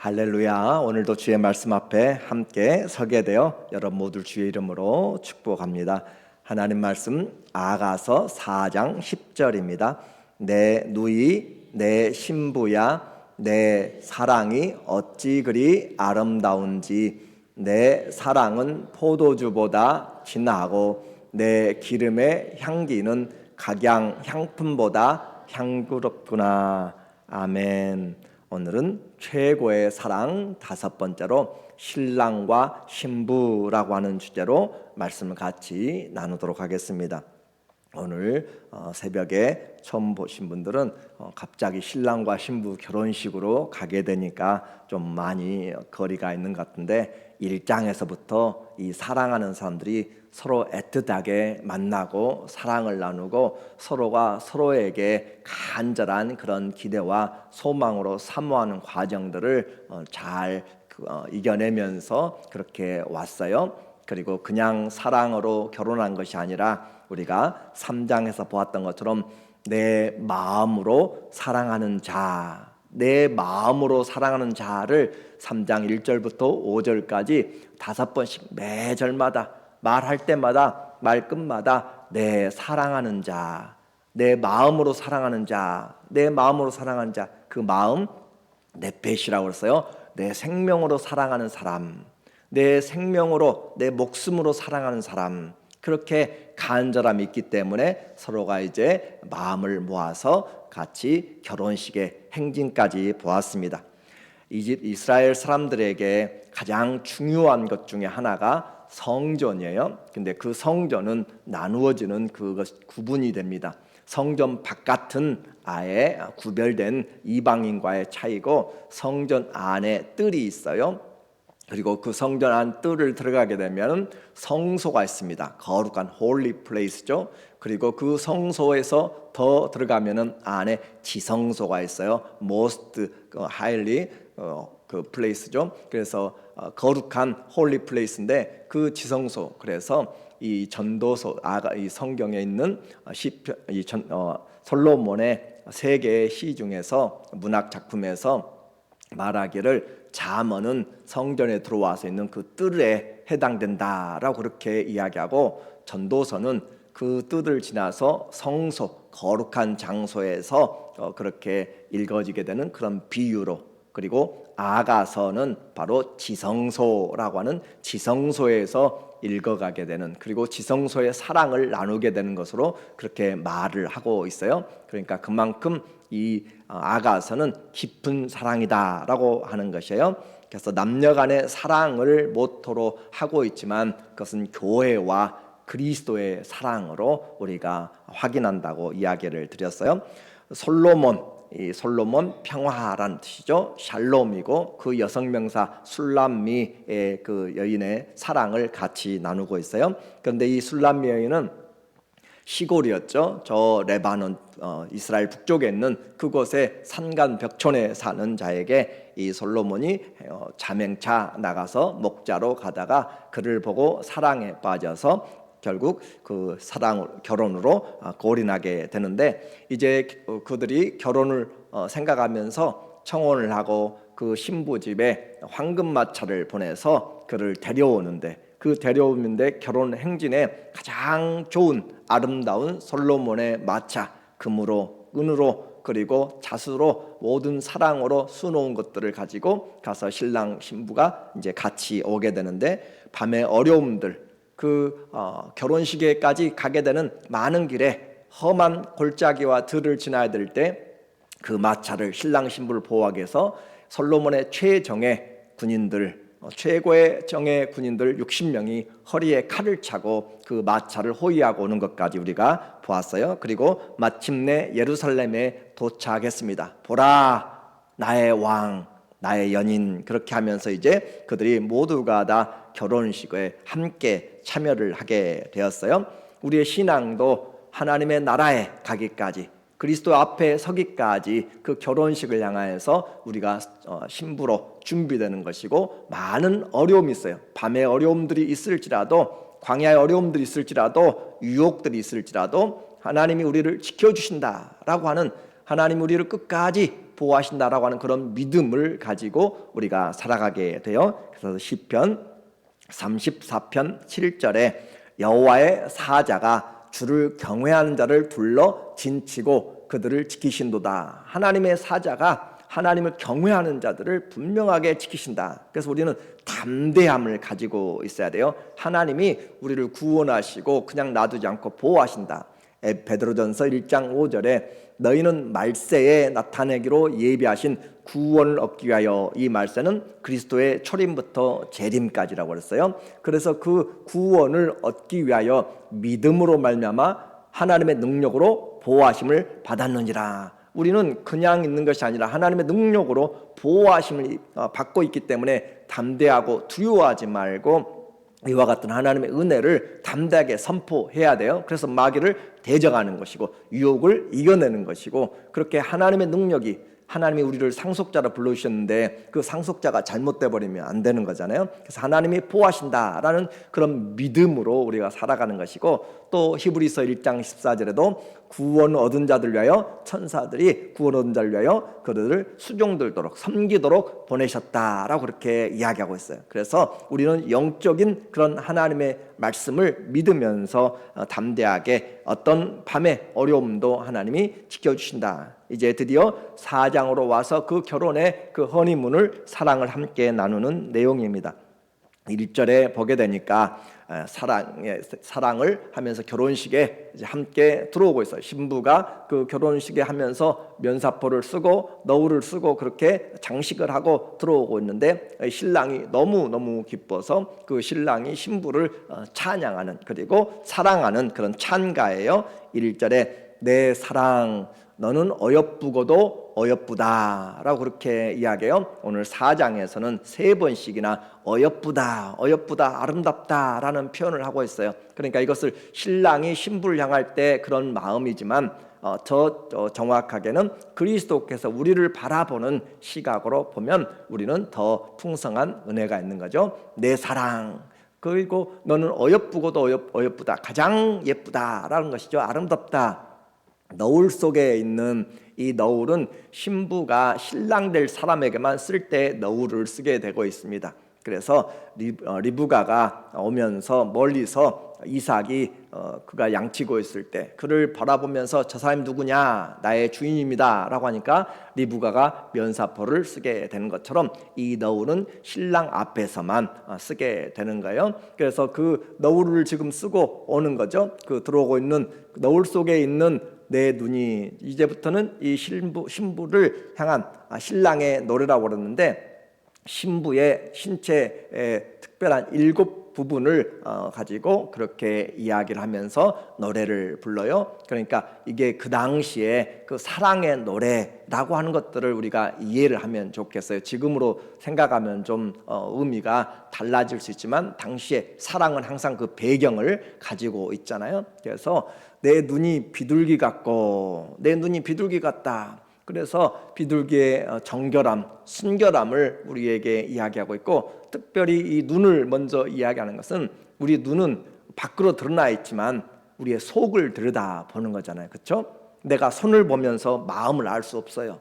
할렐루야. 오늘도 주의 말씀 앞에 함께 서게 되어 여러분 모두 주의 이름으로 축복합니다. 하나님 말씀 아가서 4장 10절입니다. 내 누이 내 신부야 내 사랑이 어찌 그리 아름다운지 내 사랑은 포도주보다 진하고 내 기름의 향기는 각양 향품보다 향기롭구나. 아멘. 오늘은 최고의 사랑 다섯 번째로 신랑과 신부라고 하는 주제로 말씀을 같이 나누도록 하겠습니다. 오늘 새벽에 처음 보신 분들은 갑자기 신랑과 신부 결혼식으로 가게 되니까 좀 많이 거리가 있는 것 같은데 1장에서부터 이 사랑하는 사람들이 서로 애틋하게 만나고 사랑을 나누고 서로가 서로에게 간절한 그런 기대와 소망으로 사모하는 과정들을 잘 이겨내면서 그렇게 왔어요. 그리고 그냥 사랑으로 결혼한 것이 아니라 우리가 3장에서 보았던 것처럼 내 마음으로 사랑하는 자, 내 마음으로 사랑하는 자를 3장 1절부터 5절까지 5번씩 매 절마다 말할 때마다 말끝마다 내 사랑하는 자, 내 마음으로 사랑하는 자, 내 마음으로 사랑하는 자, 그 마음 네펫이라고 그랬어요. 내 생명으로 사랑하는 사람, 내 생명으로 내 목숨으로 사랑하는 사람, 그렇게 간절함이 있기 때문에 서로가 이제 마음을 모아서 같이 결혼식의 행진까지 보았습니다. 이스라엘 사람들에게 가장 중요한 것 중에 하나가 성전이에요. 근데 그 성전은 나누어지는 그것 구분이 됩니다. 성전 바깥은 아예 구별된 이방인과의 차이고 성전 안에 뜰이 있어요. 그리고 그 성전 안 뜰을 들어가게 되면 성소가 있습니다. 거룩한 홀리 플레이스죠. 그리고 그 성소에서 더 들어가면은 안에 지성소가 있어요. most highly 그 플레이스죠. 그래서 거룩한 홀리 플레이스인데 그 지성소, 그래서 이 전도서 이 성경에 있는 솔로몬의 세 개의 시 중에서 문학 작품에서 말하기를 잠언은 성전에 들어와서 있는 그 뜰에 해당된다라고 그렇게 이야기하고, 전도서는 그 뜰을 지나서 성소, 거룩한 장소에서 그렇게 읽어지게 되는 그런 비유로, 그리고 아가서는 바로 지성소라고 하는 지성소에서 읽어가게 되는, 그리고 지성소의 사랑을 나누게 되는 것으로 그렇게 말을 하고 있어요. 그러니까 그만큼 이 아가서는 깊은 사랑이다라고 하는 것이에요. 그래서 남녀 간의 사랑을 모토로 하고 있지만 그것은 교회와 그리스도의 사랑으로 우리가 확인한다고 이야기를 드렸어요. 이 솔로몬 평화란 뜻이죠. 샬롬이고 그 여성명사 술람미의 그 여인의 사랑을 같이 나누고 있어요. 그런데 이 술람미 여인은 시골이었죠. 저 레바논 이스라엘 북쪽에 있는 그곳에 산간 벽촌에 사는 자에게 이 솔로몬이 자맹차 나가서 목자로 가다가 그를 보고 사랑에 빠져서 결국 그 결혼으로 골인하게 되는데, 이제 그들이 결혼을 생각하면서 청혼을 하고 그 신부 집에 황금마차를 보내서 그를 데려오는데, 그 데려오는데 결혼 행진에 가장 좋은 아름다운 솔로몬의 마차, 금으로 은으로 그리고 자수로 모든 사랑으로 수놓은 것들을 가지고 가서 신랑 신부가 이제 같이 오게 되는데, 밤의 어려움들, 결혼식에까지 가게 되는 많은 길에 험한 골짜기와 들을 지나야 될 때 그 마차를, 신랑 신부를 보호하기 위해서 솔로몬의 최정예 군인들, 최고의 정예 군인들 60명이 허리에 칼을 차고 그 마차를 호위하고 오는 것까지 우리가 보았어요. 그리고 마침내 예루살렘에 도착했습니다. 보라, 나의 왕, 나의 연인, 그렇게 하면서 이제 그들이 모두가 다 결혼식에 함께 참여를 하게 되었어요. 우리의 신앙도 하나님의 나라에 가기까지, 그리스도 앞에 서기까지 그 결혼식을 향하여서 우리가 신부로 준비되는 것이고, 많은 어려움이 있어요. 밤의 어려움들이 있을지라도, 광야의 어려움들이 있을지라도, 유혹들이 있을지라도 하나님이 우리를 지켜주신다라고 하는, 하나님 우리를 끝까지 보호하신다라고 하는 그런 믿음을 가지고 우리가 살아가게 돼요. 그래서 시편 34편 7절에 여호와의 사자가 주를 경외하는 자를 둘러 진치고 그들을 지키신도다. 하나님의 사자가 하나님을 경외하는 자들을 분명하게 지키신다. 그래서 우리는 담대함을 가지고 있어야 돼요. 하나님이 우리를 구원하시고 그냥 놔두지 않고 보호하신다. 베드로전서 1장 5절에 너희는 말세에 나타내기로 예비하신 구원을 얻기 위하여, 이 말세는 그리스도의 초림부터 재림까지라고 그랬어요. 그래서 그 구원을 얻기 위하여 믿음으로 말미암아 하나님의 능력으로 보호하심을 받았느니라. 우리는 그냥 있는 것이 아니라 하나님의 능력으로 보호하심을 받고 있기 때문에 담대하고 두려워하지 말고 이와 같은 하나님의 은혜를 담대하게 선포해야 돼요. 그래서 마귀를 대적하는 것이고 유혹을 이겨내는 것이고, 그렇게 하나님의 능력이, 하나님이 우리를 상속자로 불러주셨는데 그 상속자가 잘못돼 버리면 안 되는 거잖아요. 그래서 하나님이 보호하신다라는 그런 믿음으로 우리가 살아가는 것이고, 또 히브리서 1장 14절에도 구원 얻은 자들 위하여 천사들이 구원 얻은 자를 위하여 그들을 수종들도록 섬기도록 보내셨다라고 그렇게 이야기하고 있어요. 그래서 우리는 영적인 그런 하나님의 말씀을 믿으면서 담대하게 어떤 밤의 어려움도 하나님이 지켜주신다. 이제 드디어 4장으로 와서 그 결혼의 그 허니문을 사랑을 함께 나누는 내용입니다. 1절에 보게 되니까 사랑을 하면서 결혼식에 이제 함께 들어오고 있어요. 신부가 그 결혼식에 하면서 면사포를 쓰고 너울을 쓰고 그렇게 장식을 하고 들어오고 있는데, 신랑이 너무 기뻐서 그 신랑이 신부를 찬양하는, 그리고 사랑하는 그런 찬가예요. 1절에 내 사랑 너는 어여쁘고도 어여쁘다 라고 그렇게 이야기해요. 오늘 4장에서는 3번씩이나 어여쁘다, 어여쁘다, 아름답다 라는 표현을 하고 있어요. 그러니까 이것을 신랑이 신부를 향할 때 그런 마음이지만 정확하게는 그리스도께서 우리를 바라보는 시각으로 보면 우리는 더 풍성한 은혜가 있는 거죠. 내 사랑, 그리고 너는 어여쁘고도 어여쁘다, 가장 예쁘다라는 것이죠. 아름답다. 너울 속에 있는 이 너울은 신부가 신랑 될 사람에게만 쓸 때 너울을 쓰게 되고 있습니다. 그래서 리브가가 오면서 멀리서 이삭이 그가 양치고 있을 때 그를 바라보면서 저 사람이 누구냐, 나의 주인입니다 라고 하니까 리브가가 면사포를 쓰게 되는 것처럼 이 너울은 신랑 앞에서만 쓰게 되는 거예요. 그래서 그 너울을 지금 쓰고 오는 거죠. 그 들어오고 있는 너울 속에 있는 내 눈이, 이제부터는 이 신부를 향한 신랑의 노래라고 그러는데, 신부의 신체의 특별한 7 부분을 가지고 그렇게 이야기를 하면서 노래를 불러요. 그러니까 이게 그 당시에 그 사랑의 노래라고 하는 것들을 우리가 이해를 하면 좋겠어요. 지금으로 생각하면 좀 의미가 달라질 수 있지만 당시에 사랑은 항상 그 배경을 가지고 있잖아요. 그래서 내 눈이 비둘기 같고, 내 눈이 비둘기 같다. 그래서 비둘기의 정결함, 순결함을 우리에게 이야기하고 있고, 특별히 이 눈을 먼저 이야기하는 것은, 우리 눈은 밖으로 드러나 있지만 우리의 속을 들여다보는 거잖아요. 그렇죠? 내가 손을 보면서 마음을 알 수 없어요.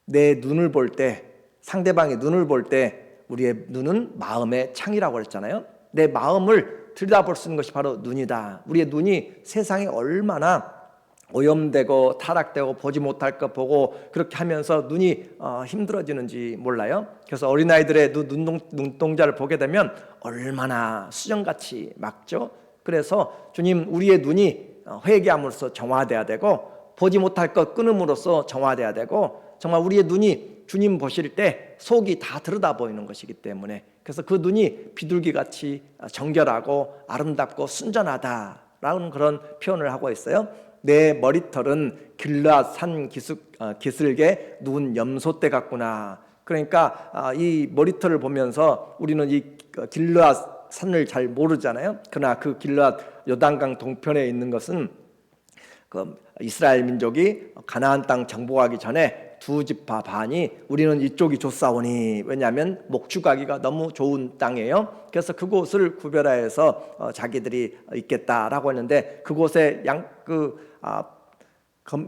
내 눈을 볼 때, 상대방의 눈을 볼 때 우리의 눈은 마음의 창이라고 그랬잖아요. 내 마음을 들여다볼 수 있는 것이 바로 눈이다. 우리의 눈이 세상에 얼마나 오염되고 타락되고 보지 못할 것 보고 그렇게 하면서 눈이 힘들어지는지 몰라요. 그래서 어린아이들의 눈동자를 보게 되면 얼마나 수정같이 막죠. 그래서 주님, 우리의 눈이 회개함으로써 정화돼야 되고, 보지 못할 것 끊음으로써 정화돼야 되고, 정말 우리의 눈이 주님 보실 때 속이 다 들여다 보이는 것이기 때문에, 그래서 그 눈이 비둘기같이 정결하고 아름답고 순전하다라는 그런 표현을 하고 있어요. 내 머리털은 길르앗 산 기슭에 누운 염소떼 같구나. 그러니까 이 머리털을 보면서 우리는 이 길르앗 산을 잘 모르잖아요. 그러나 그 길르앗 요단강 동편에 있는 것은 그 이스라엘 민족이 가나안 땅 정복하기 전에 2지파 반이 우리는 이쪽이 좋사오니, 왜냐하면 목축하기가 너무 좋은 땅이에요. 그래서 그곳을 구별하여서 자기들이 있겠다라고 했는데, 그곳에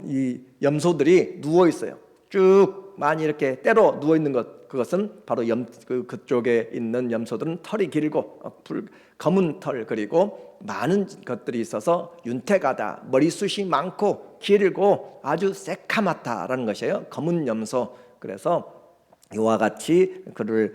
이 염소들이 누워 있어요. 쭉 많이 이렇게 때로 누워 있는 것, 그것은 바로 그쪽에 있는 염소들은 털이 길고 검은 털, 그리고 많은 것들이 있어서 윤택하다, 머리숱이 많고 길고 아주 새카맣다라는 것이에요. 검은 염소. 그래서 이와 같이 그를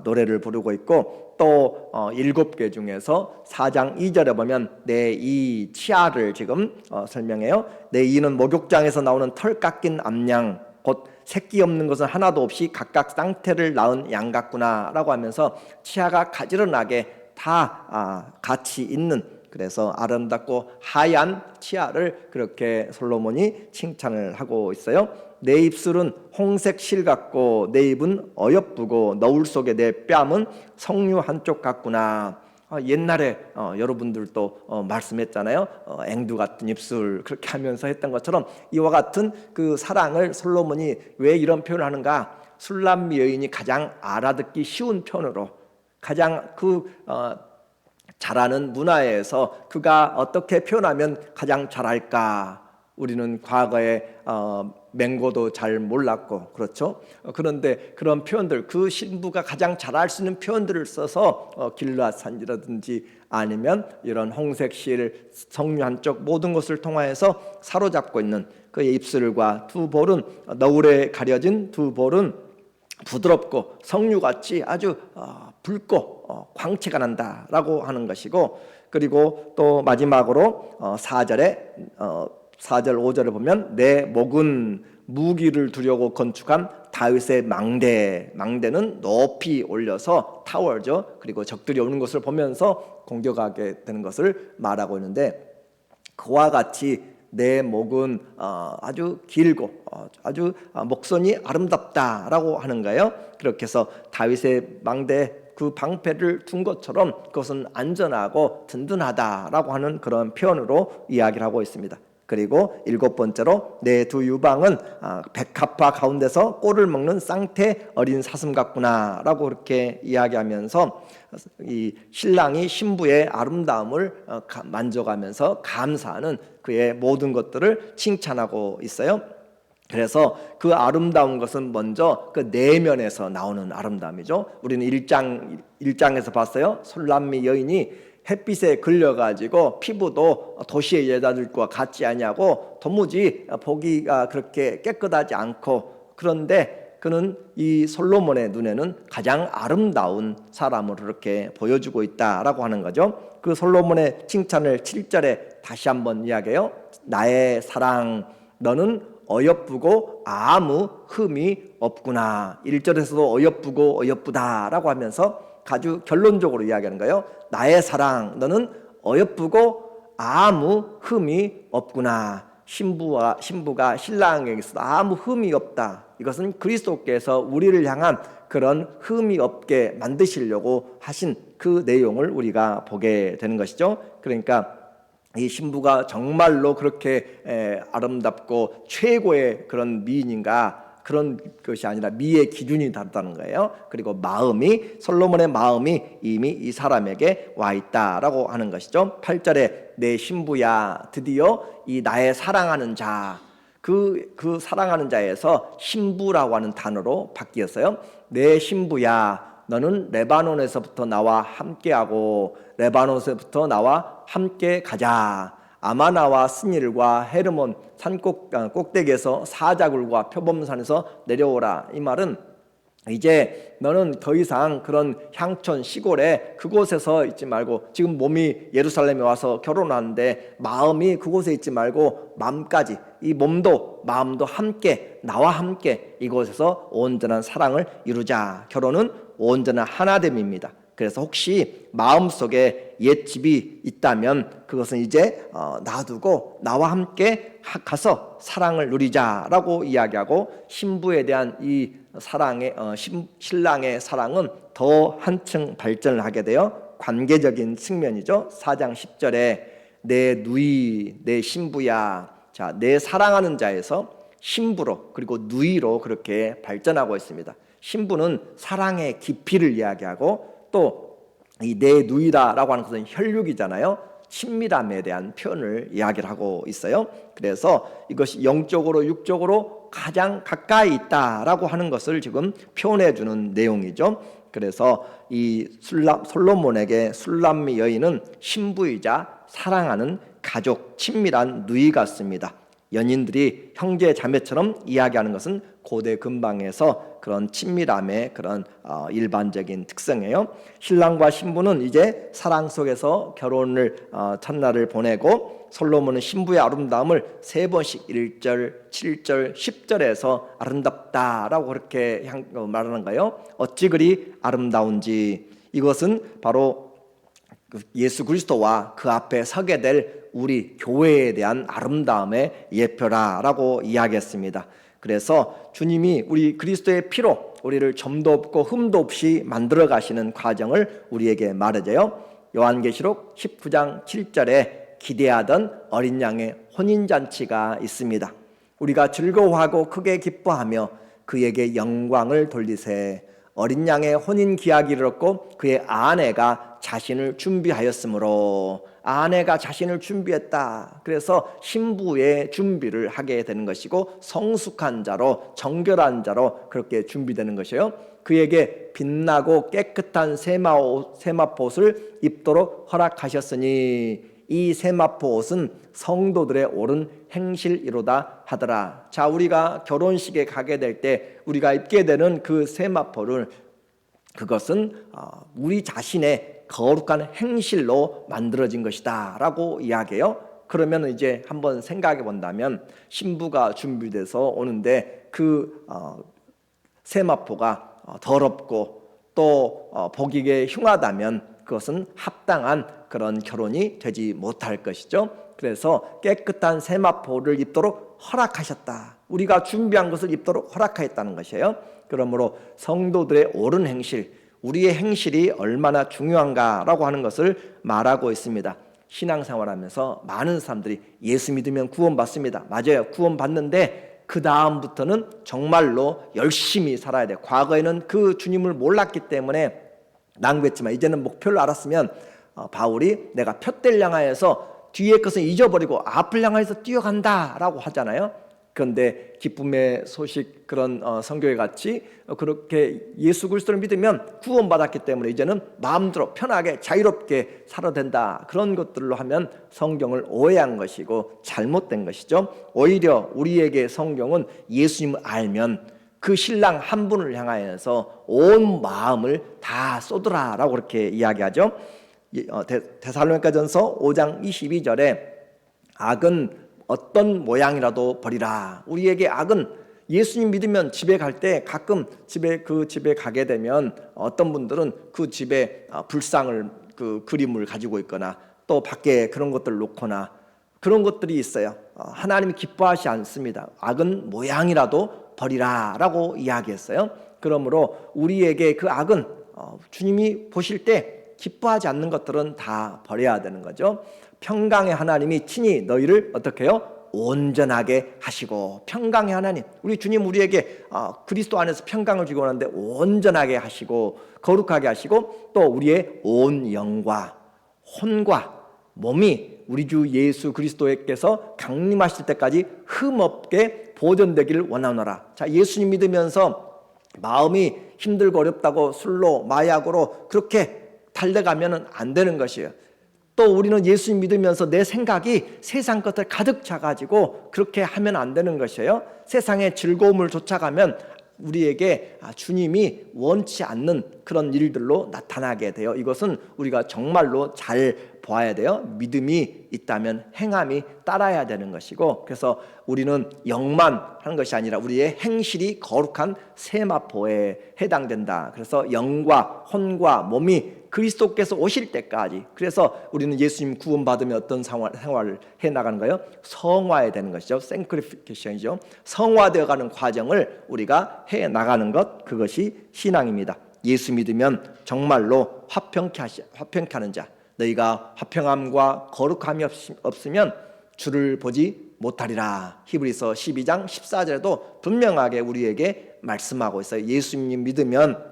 노래를 부르고 있고, 또 7개 중에서 4장 2절에 보면 내 이 치아를 지금 설명해요. 내 이는 목욕장에서 나오는 털 깎인 암양, 곧 새끼 없는 것은 하나도 없이 각각 쌍태를 낳은 양 같구나 라고 하면서 치아가 가지런하게 다 같이 있는, 그래서 아름답고 하얀 치아를 그렇게 솔로몬이 칭찬을 하고 있어요. 내 입술은 홍색 실 같고 내 입은 어여쁘고 너울 속에 내 뺨은 석류 한쪽 같구나. 옛날에 여러분들도 말씀했잖아요. 앵두 같은 입술, 그렇게 하면서 했던 것처럼 이와 같은 그 사랑을 솔로몬이 왜 이런 표현을 하는가? 술람미 여인이 가장 알아듣기 쉬운 표현으로, 가장 잘하는 문화에서 그가 어떻게 표현하면 가장 잘할까? 우리는 과거에 맹고도 잘 몰랐고, 그렇죠? 그런데 그런 표현들, 그 신부가 가장 잘할 수 있는 표현들을 써서 길르앗산지라든지 아니면 이런 홍색실, 석류 한쪽 모든 것을 통하여서 사로잡고 있는 그의 입술과 두 볼은, 너울에 가려진 두 볼은 부드럽고 석류같이 아주 붉고 광채가 난다라고 하는 것이고, 그리고 또 마지막으로 4절 5절을 보면 내 목은 무기를 두려고 건축한 다윗의 망대는 높이 올려서 타워죠. 그리고 적들이 오는 것을 보면서 공격하게 되는 것을 말하고 있는데, 그와 같이 내 목은 아주 길고 아주 목선이 아름답다라고 하는 거예요. 그렇게 해서 다윗의 망대, 그 방패를 둔 것처럼 그것은 안전하고 든든하다라고 하는 그런 표현으로 이야기를 하고 있습니다. 그리고 7번째로 내 두 유방은 백합화 가운데서 꼴을 먹는 쌍태 어린 사슴 같구나라고 그렇게 이야기하면서 이 신랑이 신부의 아름다움을 만져가면서 감사하는 그의 모든 것들을 칭찬하고 있어요. 그래서 그 아름다운 것은 먼저 그 내면에서 나오는 아름다움이죠. 우리는 1장에서 봤어요. 술람미 여인이 햇빛에 걸려가지고 피부도 도시의 여자들과 같지 않냐고, 도무지 보기가 그렇게 깨끗하지 않고, 그런데 그는 이 솔로몬의 눈에는 가장 아름다운 사람으로 이렇게 보여주고 있다라고 하는 거죠. 그 솔로몬의 칭찬을 7절에 다시 한번 이야기해요. 나의 사랑, 너는 어여쁘고 아무 흠이 없구나. 1절에서도 어여쁘고 어여쁘다라고 하면서 아주 결론적으로 이야기하는 거예요. 나의 사랑, 너는 어여쁘고 아무 흠이 없구나. 신부가 신랑에게서 아무 흠이 없다. 이것은 그리스도께서 우리를 향한 그런 흠이 없게 만드시려고 하신 그 내용을 우리가 보게 되는 것이죠. 그러니까 이 신부가 정말로 그렇게 아름답고 최고의 그런 미인인가? 그런 것이 아니라 미의 기준이 다르다는 거예요. 그리고 솔로몬의 마음이 이미 이 사람에게 와 있다라고 하는 것이죠. 8절에 내 신부야, 드디어 이 나의 사랑하는 자, 그 사랑하는 자에서 신부라고 하는 단어로 바뀌었어요. 내 신부야, 너는 레바논에서부터 나와 함께하고 레바논에서부터 나와 함께 가자. 아마나와 스닐과 헤르몬 산 꼭대기에서 사자굴과 표범산에서 내려오라. 이 말은 이제 너는 더 이상 그런 향촌 시골에 그곳에서 있지 말고, 지금 몸이 예루살렘에 와서 결혼하는데 마음이 그곳에 있지 말고 마음까지, 이 몸도 마음도 함께, 나와 함께 이곳에서 온전한 사랑을 이루자. 결혼은 온전한 하나됨입니다. 그래서 혹시 마음속에 옛 집이 있다면 그것은 이제 놔두고 나와 함께 가서 사랑을 누리자라고 이야기하고, 신부에 대한 이 사랑의 신랑의 사랑은 더 한층 발전을 하게 돼요. 관계적인 측면이죠. 4장 10절에 내 누이, 내 신부야. 자, 내 사랑하는 자에서 신부로, 그리고 누이로 그렇게 발전하고 있습니다. 신부는 사랑의 깊이를 이야기하고, 또 이 내 누이다라고 하는 것은 혈육이잖아요. 친밀함에 대한 표현을 이야기를 하고 있어요. 그래서 이것이 영적으로 육적으로 신부로 가장 가까이 있다라고 하는 것을 지금 표현해 주는 내용이죠. 그래서 이 솔로몬에게 술람미 여인은 신부이자 사랑하는 가족, 친밀한 누이 같습니다. 연인들이 형제 자매처럼 이야기하는 것은 고대 근방에서 그런 친밀함의 그런 일반적인 특성이에요. 신랑과 신부는 이제 사랑 속에서 결혼을 첫날을 보내고, 솔로몬은 신부의 아름다움을 3번씩 1절, 7절, 10절에서 아름답다라고 그렇게 말하는 거예요. 어찌 그리 아름다운지. 이것은 바로 예수 그리스도와 그 앞에 서게 될 우리 교회에 대한 아름다움의 예표라라고 이야기했습니다. 그래서 주님이 우리 그리스도의 피로 우리를 점도 없고 흠도 없이 만들어 가시는 과정을 우리에게 말해줘요. 요한계시록 19장 7절에 기대하던 어린 양의 혼인잔치가 있습니다. 우리가 즐거워하고 크게 기뻐하며 그에게 영광을 돌리세. 어린 양의 혼인 기약이 이르렀고 그의 아내가 자신을 준비하였으므로, 아내가 자신을 준비했다. 그래서 신부의 준비를 하게 되는 것이고, 성숙한 자로, 정결한 자로 그렇게 준비되는 것이에요. 그에게 빛나고 깨끗한 세마포 옷을 입도록 허락하셨으니, 이 세마포 옷은 성도들의 옳은 행실이로다 하더라. 자, 우리가 결혼식에 가게 될 때 우리가 입게 되는 그 세마포를, 그것은 우리 자신의 거룩한 행실로 만들어진 것이다 라고 이야기해요. 그러면 이제 한번 생각해 본다면, 신부가 준비돼서 오는데 그 세마포가 더럽고 또 보기에 흉하다면 그것은 합당한 그런 결혼이 되지 못할 것이죠. 그래서 깨끗한 세마포를 입도록 허락하셨다. 우리가 준비한 것을 입도록 허락하였다는 것이에요. 그러므로 성도들의 옳은 행실, 우리의 행실이 얼마나 중요한가라고 하는 것을 말하고 있습니다. 신앙생활하면서 많은 사람들이 예수 믿으면 구원받습니다. 맞아요. 구원받는데 그 다음부터는 정말로 열심히 살아야 돼요. 과거에는 그 주님을 몰랐기 때문에 낭비했지만 이제는 목표를 알았으면, 바울이 내가 표대를 향하여서 뒤의 것은 잊어버리고 앞을 향하여서 뛰어간다라고 하잖아요. 그런데 기쁨의 소식, 그런 성경에 같이 그렇게 예수 그리스도를 믿으면 구원받았기 때문에 이제는 마음대로 편하게 자유롭게 살아도 된다. 그런 것들로 하면 성경을 오해한 것이고 잘못된 것이죠. 오히려 우리에게 성경은 예수님을 알면 그 신랑 한 분을 향하여서 온 마음을 다 쏟으라라고 그렇게 이야기하죠. 데살로니가전서 5장 22절에 악은 어떤 모양이라도 버리라. 우리에게 악은, 예수님 믿으면 집에 갈 때 가끔 그 집에 가게 되면 어떤 분들은 그 집에 불상을, 그 그림을 가지고 있거나 또 밖에 그런 것들을 놓거나 그런 것들이 있어요. 하나님이 기뻐하지 않습니다. 악은 모양이라도 버리라라고 이야기했어요. 그러므로 우리에게 그 악은 주님이 보실 때 기뻐하지 않는 것들은 다 버려야 되는 거죠. 평강의 하나님이 친히 너희를 어떻게 해요? 온전하게 하시고. 평강의 하나님, 우리 주님 우리에게 그리스도 안에서 평강을 주고 하는데 온전하게 하시고 거룩하게 하시고, 또 우리의 온 영과 혼과 몸이 우리 주 예수 그리스도께서 강림하실 때까지 흠없게 보존되기를 원하노라. 자, 예수님 믿으면서 마음이 힘들고 어렵다고 술로 마약으로 그렇게 달려가면 안 되는 것이에요. 또 우리는 예수님 믿으면서 내 생각이 세상 것들 가득 차가지고 그렇게 하면 안 되는 것이에요. 세상의 즐거움을 쫓아가면 우리에게 주님이 원치 않는 그런 일들로 나타나게 돼요. 이것은 우리가 정말로 잘 보아야 돼요. 믿음이 있다면 행함이 따라야 되는 것이고, 그래서 우리는 영만 하는 것이 아니라 우리의 행실이 거룩한 세마포에 해당된다. 그래서 영과 혼과 몸이 그리스도께서 오실 때까지, 그래서 우리는 예수님 구원받으면 어떤 생활을 해나가는 거예요? 성화해야 되는 것이죠. 생크리피케이션이죠. 성화되어가는 과정을 우리가 해나가는 것, 그것이 신앙입니다. 예수 믿으면 정말로 화평케 하는 자, 너희가 화평함과 거룩함이 없으면 주를 보지 못하리라. 히브리서 12장 14절에도 분명하게 우리에게 말씀하고 있어요. 예수님 믿으면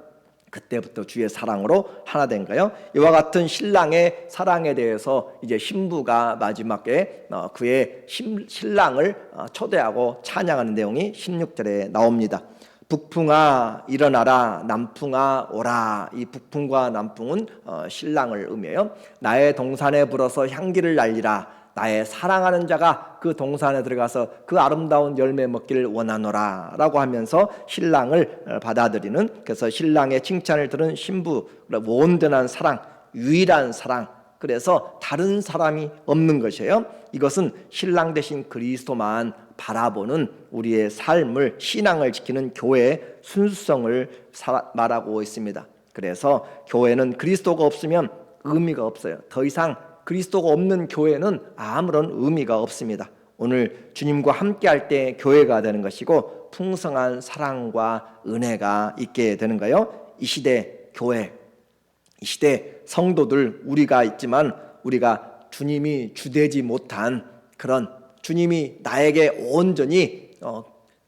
그때부터 주의 사랑으로 하나 된 거예요. 이와 같은 신랑의 사랑에 대해서 이제 신부가 마지막에 그의 신랑을 초대하고 찬양하는 내용이 16절에 나옵니다. 북풍아 일어나라, 남풍아 오라. 이 북풍과 남풍은 신랑을 의미해요. 나의 동산에 불어서 향기를 날리라. 나의 사랑하는 자가 그 동산에 들어가서 그 아름다운 열매 먹기를 원하노라 라고 하면서 신랑을 받아들이는, 그래서 신랑의 칭찬을 들은 신부, 온전한 사랑, 유일한 사랑, 그래서 다른 사람이 없는 것이에요. 이것은 신랑 되신 그리스도만 바라보는 우리의 삶을, 신앙을 지키는 교회의 순수성을 말하고 있습니다. 그래서 교회는 그리스도가 없으면 의미가 없어요. 더 이상 그리스도가 없는 교회는 아무런 의미가 없습니다. 오늘 주님과 함께할 때 교회가 되는 것이고 풍성한 사랑과 은혜가 있게 되는 거예요. 이 시대 교회, 이 시대 성도들, 우리가 있지만 우리가 주님이 주되지 못한 그런, 주님이 나에게 온전히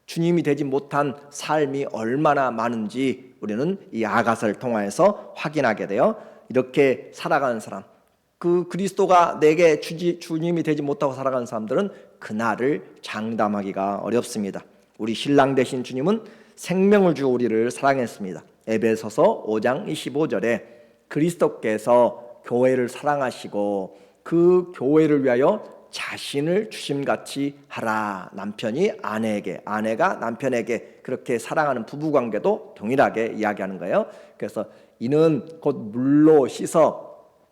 주님이 되지 못한 삶이 얼마나 많은지 우리는 이 아가서를 통하여서 확인하게 돼요. 이렇게 살아가는 사람, 그 그리스도가 내게 주님이 되지 못하고 살아가는 사람들은 그날을 장담하기가 어렵습니다. 우리 신랑 되신 주님은 생명을 주어 우리를 사랑했습니다. 에베소서 5장 25절에 그리스도께서 교회를 사랑하시고 그 교회를 위하여 자신을 주심같이 하라. 남편이 아내에게, 아내가 남편에게 그렇게 사랑하는 부부관계도 동일하게 이야기하는 거예요. 그래서 이는 곧 물로 씻어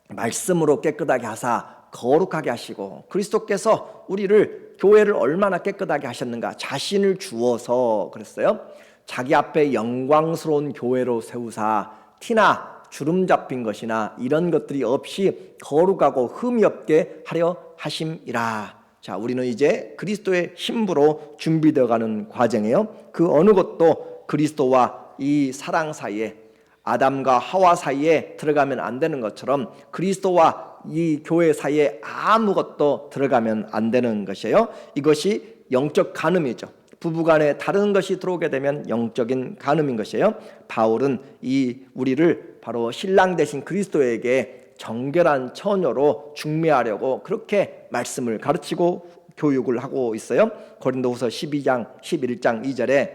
말씀으로 깨끗하게 하사 거룩하게 하시고, 그리스도께서 우리를, 교회를 얼마나 깨끗하게 하셨는가, 자신을 주어서 그랬어요. 자기 앞에 영광스러운 교회로 세우사 티나 주름 잡힌 것이나 이런 것들이 없이 거룩하고 흠이 없게 하려 하심이라. 자, 우리는 이제 그리스도의 신부로 준비되어 가는 과정이에요. 그 어느 것도 그리스도와 이 사랑 사이에, 아담과 하와 사이에 들어가면 안 되는 것처럼 그리스도와 이 교회 사이에 아무것도 들어가면 안 되는 것이에요. 이것이 영적 간음이죠. 부부간에 다른 것이 들어오게 되면 영적인 간음인 것이에요. 바울은 이 우리를 바로 신랑 되신 그리스도에게 정결한 처녀로 중매하려고 그렇게 말씀을 가르치고 교육을 하고 있어요. 고린도후서 11장 2절에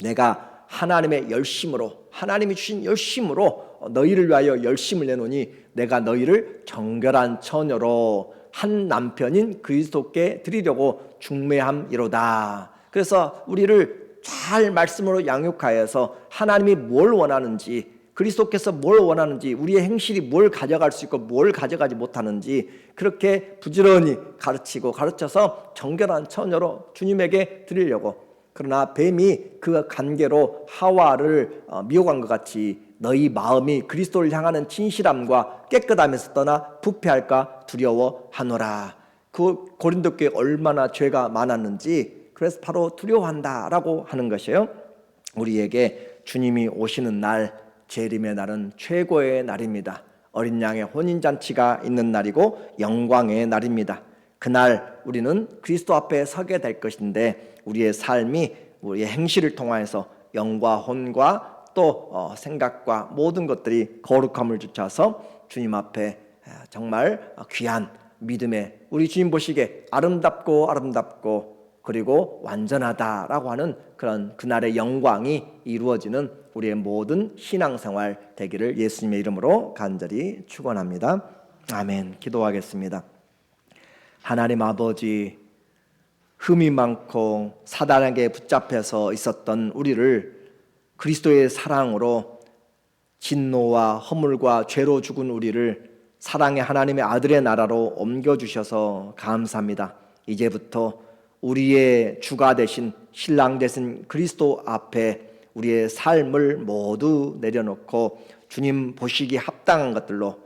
내가 하나님의 열심으로, 하나님이 주신 열심으로 너희를 위하여 열심을 내노니 내가 너희를 정결한 처녀로 한 남편인 그리스도께 드리려고 중매함이로다. 그래서 우리를 잘 말씀으로 양육하여서 하나님이 뭘 원하는지, 그리스도께서 뭘 원하는지, 우리의 행실이 뭘 가져갈 수 있고 뭘 가져가지 못하는지 그렇게 부지런히 가르쳐서 정결한 처녀로 주님에게 드리려고. 그러나 뱀이 그 관계로 하와를 미혹한 것 같이 너희 마음이 그리스도를 향하는 진실함과 깨끗함에서 떠나 부패할까 두려워하노라. 그 고린도 교회 얼마나 죄가 많았는지, 그래서 바로 두려워한다라고 하는 것이에요. 우리에게 주님이 오시는 날, 재림의 날은 최고의 날입니다. 어린 양의 혼인잔치가 있는 날이고 영광의 날입니다. 그날 우리는 그리스도 앞에 서게 될 것인데 우리의 삶이, 우리의 행실을 통하여서 영과 혼과 또 생각과 모든 것들이 거룩함을 쫓아서 주님 앞에 정말 귀한 믿음의, 우리 주님 보시기에 아름답고 그리고 완전하다라고 하는 그런 그날의 영광이 이루어지는 우리의 모든 신앙생활 되기를 예수님의 이름으로 간절히 축원합니다. 아멘. 기도하겠습니다. 하나님 아버지, 흠이 많고 사단에게 붙잡혀서 있었던 우리를 그리스도의 사랑으로, 진노와 허물과 죄로 죽은 우리를 사랑의 하나님의 아들의 나라로 옮겨주셔서 감사합니다. 이제부터 우리의 주가 되신, 신랑 되신 그리스도 앞에 우리의 삶을 모두 내려놓고 주님 보시기에 합당한 것들로,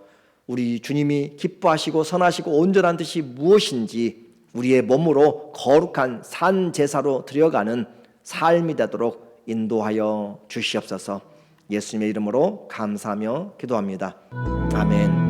우리 주님이 기뻐하시고 선하시고 온전한 뜻이 무엇인지 우리의 몸으로 거룩한 산 제사로 드려가는 삶이 되도록 인도하여 주시옵소서. 예수님의 이름으로 감사하며 기도합니다. 아멘.